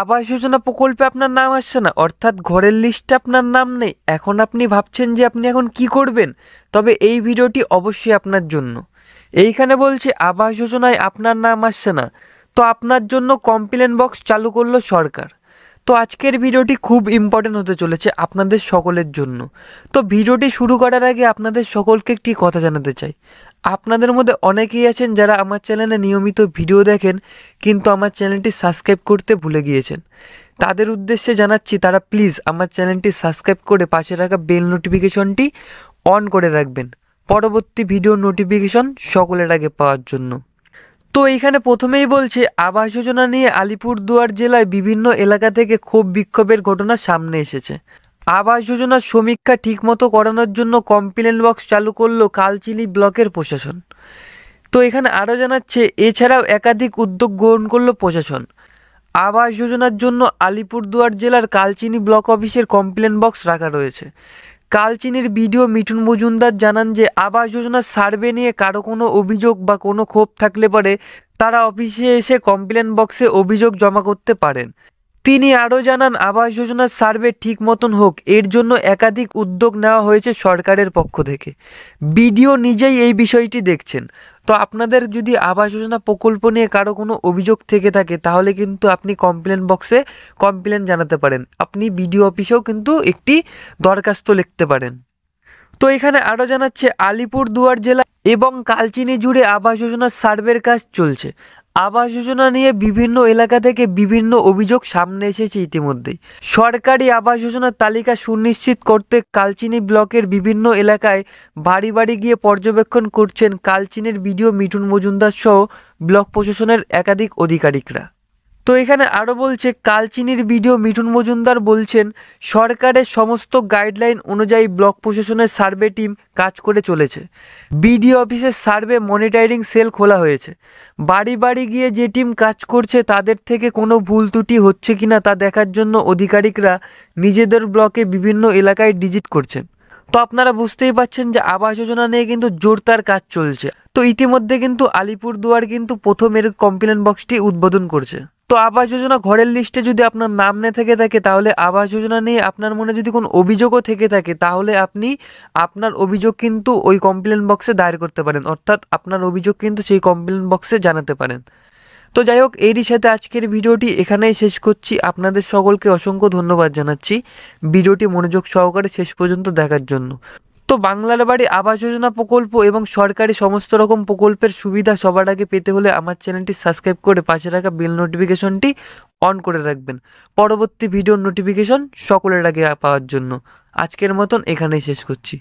আবাস যোজনা প্রকল্পে আপনার নাম আসছে না, অর্থাৎ ঘরের লিস্টে আপনার নাম নেই। এখন আপনি ভাবছেন যে আপনি এখন কি করবেন, তবে এই ভিডিওটি অবশ্যই আপনার জন্য। এইখানে বলছে আবাস যোজনায় আপনার নাম আসছে না, তো আপনার জন্য কমপ্লেন বক্স চালু করলো সরকার। তো আজকের ভিডিওটি খুব ইম্পর্টেন্ট হতে চলেছে আপনাদের সকলের জন্য। তো ভিডিওটি শুরু করার আগে আপনাদের সকলকে একটি কথা জানাতে চাই। আপনাদের মধ্যে অনেকেই আছেন যারা আমার চ্যানেলে নিয়মিত ভিডিও দেখেন, কিন্তু আমার চ্যানেলটি সাবস্ক্রাইব করতে ভুলে গিয়েছেন। তাদের উদ্দেশ্যে জানাচ্ছি, তারা প্লিজ আমার চ্যানেলটি সাবস্ক্রাইব করে পাশে রাখা বেল নোটিফিকেশনটি অন করে রাখবেন, পরবর্তী ভিডিও নোটিফিকেশন সকলের আগে পাওয়ার জন্য। তো এইখানে প্রথমেই বলছে আবাস যোজনা নিয়ে আলিপুরদুয়ার জেলায় বিভিন্ন এলাকা থেকে ক্ষোভ বিক্ষোভের ঘটনা সামনে এসেছে। আবাস যোজনার সমীক্ষা ঠিকমতো করানোর জন্য কমপ্লেন বক্স চালু করলো কালচিনি ব্লকের প্রশাসন। তো এখানে আরও জানাচ্ছে, এছাড়াও একাধিক উদ্যোগ গ্রহণ করলো প্রশাসন। আবাস যোজনার জন্য আলিপুরদুয়ার জেলার কালচিনি ব্লক অফিসের কমপ্লেন বক্স রাখা রয়েছে। কালচিনির বিডিও মিঠুন মজুমদার জানান যে আবাস যোজনার সার্ভে নিয়ে কারো কোনো অভিযোগ বা কোনো ক্ষোভ থাকলে পরে তারা অফিসে এসে কমপ্লেন বক্সে অভিযোগ জমা করতে পারেন। তিনি আরও জানান, আবাস যোজনার সার্ভে ঠিক মতন হোক, এর জন্য একাধিক উদ্যোগ নেওয়া হয়েছে সরকারের পক্ষ থেকে। বিডিও নিজেই এই বিষয়টি দেখছেন। তো আপনাদের যদি আবাস যোজনা প্রকল্প নিয়ে কারো কোনো অভিযোগ থেকে থাকে, তাহলে কিন্তু আপনি কমপ্লেন বক্সে কমপ্লেন জানাতে পারেন। আপনি বিডিও অফিসেও কিন্তু একটি দরখাস্ত লিখতে পারেন। তো এখানে আরও জানাচ্ছে, আলিপুরদুয়ার জেলা এবং কালচিনি জুড়ে আবাস যোজনার সার্ভের কাজ চলছে। আবাস যোজনা নিয়ে বিভিন্ন এলাকা থেকে বিভিন্ন অভিযোগ সামনে এসেছে ইতিমধ্যেই। সরকারি আবাস যোজনার তালিকা সুনিশ্চিত করতে কালচিনি ব্লকের বিভিন্ন এলাকায় বাড়ি বাড়ি গিয়ে পর্যবেক্ষণ করছেন কালচিনির বিডিও মিঠুন মজুমদার সহ ব্লক প্রশাসনের একাধিক আধিকারিকরা। তো এখানে আরও বলছে, কালচিনির বিডিও মিঠুন মজুমদার বলছেন, সরকারের সমস্ত গাইডলাইন অনুযায়ী ব্লক প্রশাসনের সার্ভে টিম কাজ করে চলেছে। বিডিও অফিসের সার্ভে মনিটরিং সেল খোলা হয়েছে। বাড়ি বাড়ি গিয়ে যে টিম কাজ করছে তাদের থেকে কোনো ভুল ত্রুটি হচ্ছে কিনা তা দেখার জন্য আধিকারিকরা নিজেদের ব্লকে বিভিন্ন এলাকায় ভিজিট করছেন। তো আপনারা বুঝতেই পারছেন যে আবাস যোজনা নিয়ে কিন্তু জোরদার কাজ চলছে। তো ইতিমধ্যে কিন্তু আলিপুরদুয়ার কিন্তু প্রথমের কমপ্লেন বক্সটি উদ্বোধন করছে। তো আবাস যোজনা ঘরের লিস্টে যদি আপনার নাম না থেকে থাকে, তাহলে আবাস যোজনা নিয়ে আপনার মনে যদি কোনো অভিযোগও থেকে থাকে, তাহলে আপনি আপনার অভিযোগ কিন্তু ওই কমপ্লেন বক্সে দায়ের করতে পারেন, অর্থাৎ আপনার অভিযোগ কিন্তু সেই কমপ্লেন বক্সে জানাতে পারেন। তো যাই হোক, এরই সাথে আজকের ভিডিওটি এখানেই শেষ করছি। আপনাদের সকলকে অসংখ্য ধন্যবাদ জানাচ্ছি ভিডিওটি মনোযোগ সহকারে শেষ পর্যন্ত দেখার জন্য। তো বাংলার বাড়ি আবাস যোজনা প্রকল্প এবং সরকারি সমস্ত রকম প্রকল্পের সুবিধা সবার আগে পেতে হলে আমার চ্যানেলটি সাবস্ক্রাইব করে পাশে রাখা বেল নোটিফিকেশনটি অন করে রাখবেন, পরবর্তী ভিডিওর নোটিফিকেশন সকলের আগে পাওয়ার জন্য। আজকের মতন এখানেই শেষ করছি।